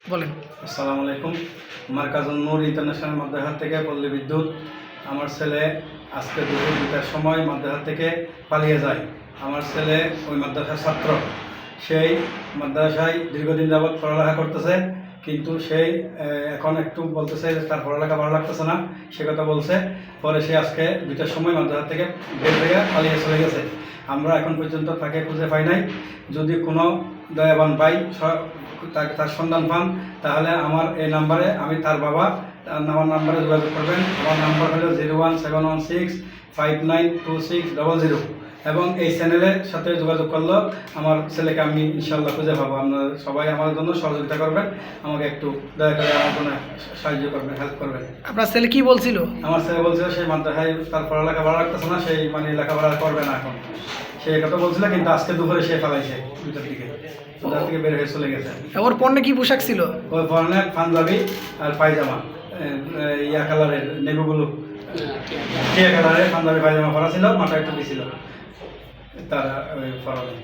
বলেন। আসসালামু আলাইকুম। মার্কাজুন নূর ইন্টারন্যাশনাল মাদ্রাসা থেকে পল্লী বিদ্যুৎ। আমার ছেলে আজকে দুপুর 2টার সময় মাদ্রাসা থেকে পালিয়ে যায়। আমার ছেলে ওই মাদ্রাসার ছাত্র। সেই মাদ্রাসায় দীর্ঘদিন যাবৎ পড়ালেখা করতেছে, কিন্তু সেই এখন একটু বলতেছে যে তার পড়ালেখা ভালো লাগতেছে না, সে কথা বলছে। পরে সে আজকে 2টার সময় মাদ্রাসা থেকে বের হয়ে পালিয়ে চলে গেছে। আমরা এখন পর্যন্ত তাকে খুঁজে পাই নাই। যদি কোনো দয়াবান ভাই তার সন্ধান পান, তাহলে আমার এই নাম্বারে, আমি তার বাবা, আমার নাম্বারে যোগাযোগ করবেন। আমার নাম্বার হলো 01716592600 এবং এই চ্যানেলের সাথে যোগাযোগ করলে আমার ছেলেকে আমি ইনশাল্লাহ খুঁজে পাবো। আপনারা সবাই আমার জন্য সহযোগিতা করবেন, আমাকে একটু দয়া করে আমার জন্য সাহায্য করবেন, হেল্প করবেন। আপনার ছেলে কি বলছিল? আমার ছেলে বলছিল সেই মাদ্রাসায় তার পড়ালেখা ভালো লাগতেছে না, সেই লেখাপড়া করবে না এখন, সেই কথা বলছিল। কিন্তু আজকে দুপুরে সে ফেলাইছে 2টার দিকে, 2টার থেকে বের হয়ে চলে গেছে। ওর পণ্যে কি পোশাক ছিল? ওই পরনে পাঞ্জাবি আর পায়জামা, ইয়া কালারের নেগুগুলো, টিয়া কালারের পাঞ্জাবি পায়জামা পরা ছিল, মাথায় টুপি ছিল তার ওই পরনে।